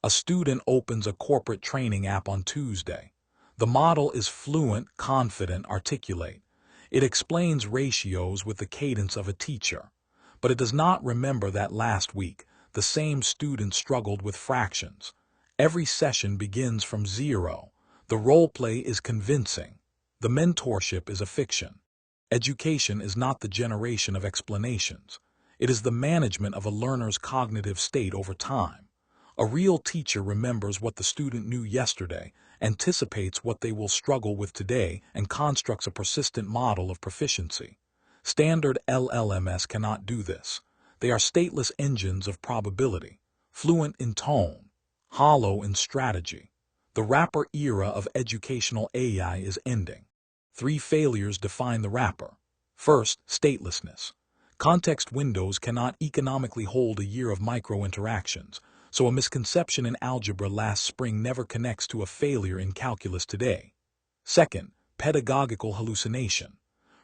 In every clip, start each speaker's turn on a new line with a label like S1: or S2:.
S1: A student opens a corporate training app on Tuesday. The model is fluent, confident, articulate. It explains ratios with the cadence of a teacher. But it does not remember that last week, the same student struggled with fractions. Every session begins from zero. The role play is convincing. The mentorship is a fiction. Education is not the generation of explanations. It is the management of a learner's cognitive state over time. A real teacher remembers what the student knew yesterday, anticipates what they will struggle with today, and constructs a persistent model of proficiency. Standard LLMs cannot do this. They are stateless engines of probability, fluent in tone, hollow in strategy. The wrapper era of educational AI is ending. 3 failures define the wrapper. First, statelessness. Context windows cannot economically hold a year of micro-interactions, so a misconception in algebra last spring never connects to a failure in calculus today. Second, pedagogical hallucination.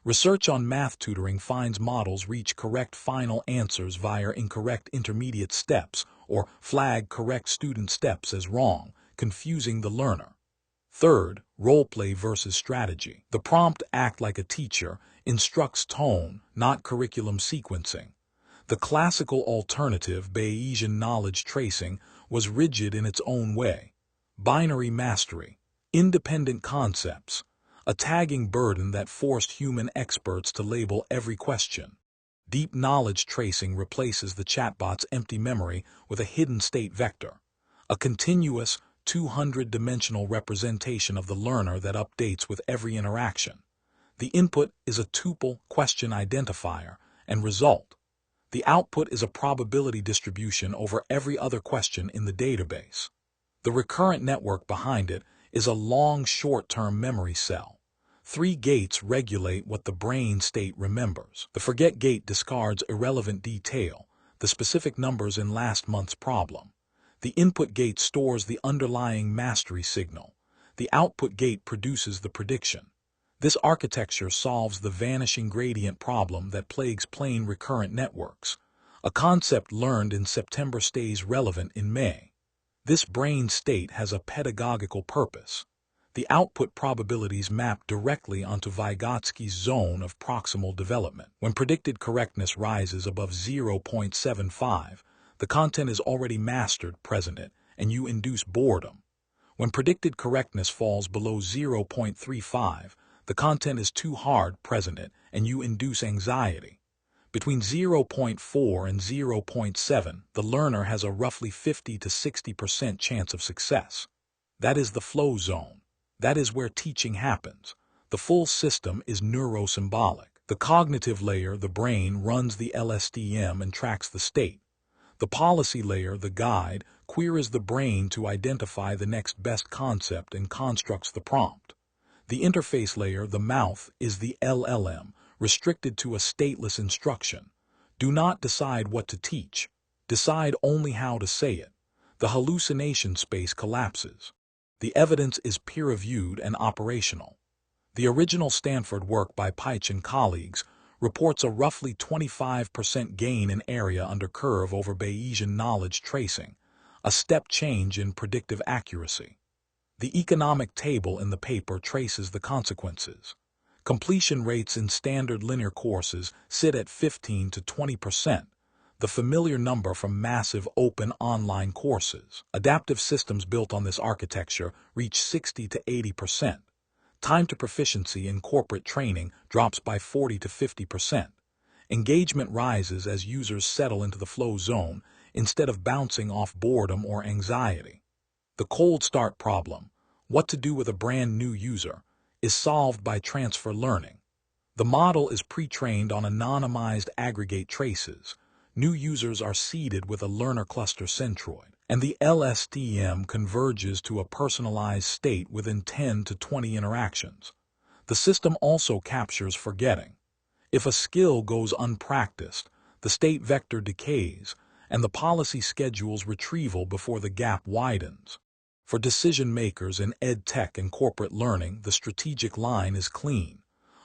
S1: Research on math tutoring finds models reach correct final answers via incorrect intermediate steps or flag correct student steps as wrong, confusing the learner. Third, roleplay versus strategy. The prompt "act like a teacher" instructs tone, not curriculum sequencing. The classical alternative, Bayesian knowledge tracing, was rigid in its own way. Binary mastery, independent concepts, a tagging burden that forced human experts to label every question. Deep knowledge tracing replaces the chatbot's empty memory with a hidden state vector, a continuous, 200-dimensional representation of the learner that updates with every interaction. The input is a tuple question identifier and result. The output is a probability distribution over every other question in the database. The recurrent network behind it is a long short-term memory cell. 3 gates regulate what the brain state remembers. The forget gate discards irrelevant detail, the specific numbers in last month's problem. The input gate stores the underlying mastery signal. The output gate produces the prediction. This architecture solves the vanishing gradient problem that plagues plain recurrent networks. A concept learned in September stays relevant in May. This brain state has a pedagogical purpose. The output probabilities map directly onto Vygotsky's zone of proximal development. When predicted correctness rises above 0.75, the content is already mastered, present it, and you induce boredom. When predicted correctness falls below 0.35, the content is too hard, present it, and you induce anxiety. Between 0.4 and 0.7, the learner has a roughly 50 to 60% chance of success. That is the flow zone. That is where teaching happens. The full system is neuro-symbolic. The cognitive layer, the brain, runs the LSTM and tracks the state. The policy layer, the guide, queries the brain to identify the next best concept and constructs the prompt. The interface layer, the mouth, is the LLM, restricted to a stateless instruction. Do not decide what to teach. Decide only how to say it. The hallucination space collapses. The evidence is peer-reviewed and operational. The original Stanford work by Peich and colleagues reports a roughly 25% gain in area under curve over Bayesian knowledge tracing, a step change in predictive accuracy. The economic table in the paper traces the consequences. Completion rates in standard linear courses sit at 15 to 20%, the familiar number from massive open online courses. Adaptive systems built on this architecture reach 60 to 80%. Time to proficiency in corporate training drops by 40 to 50%. Engagement rises as users settle into the flow zone instead of bouncing off boredom or anxiety. The cold start problem, what to do with a brand new user, is solved by transfer learning. The model is pre-trained on anonymized aggregate traces. New users are seeded with a learner cluster centroid, and the LSTM converges to a personalized state within 10 to 20 interactions. The system also captures forgetting. If a skill goes unpracticed, the state vector decays, and the policy schedules retrieval before the gap widens. For decision makers in ed tech and corporate learning, the strategic line is clean.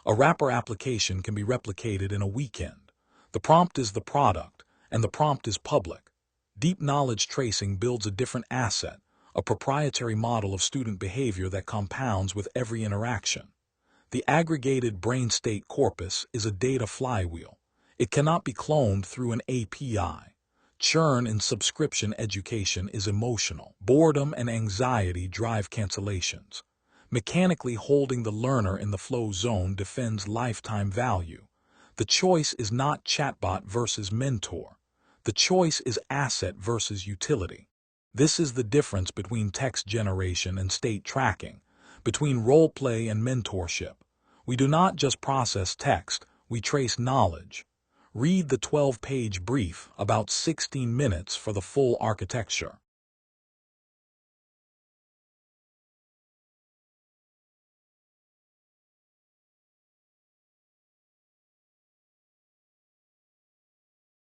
S1: A wrapper application can be replicated in a weekend. The prompt is the product, and the prompt is public. Deep knowledge tracing builds a different asset, a proprietary model of student behavior that compounds with every interaction. The aggregated brain state corpus is a data flywheel. It cannot be cloned through an API. Churn in subscription education is emotional. Boredom and anxiety drive cancellations. Mechanically holding the learner in the flow zone defends lifetime value. The choice is not chatbot versus mentor. The choice is asset versus utility. This is the difference between text generation and state tracking, between roleplay and mentorship. We do not just process text, we trace knowledge. Read the 12-page brief, about 16 minutes for the full architecture.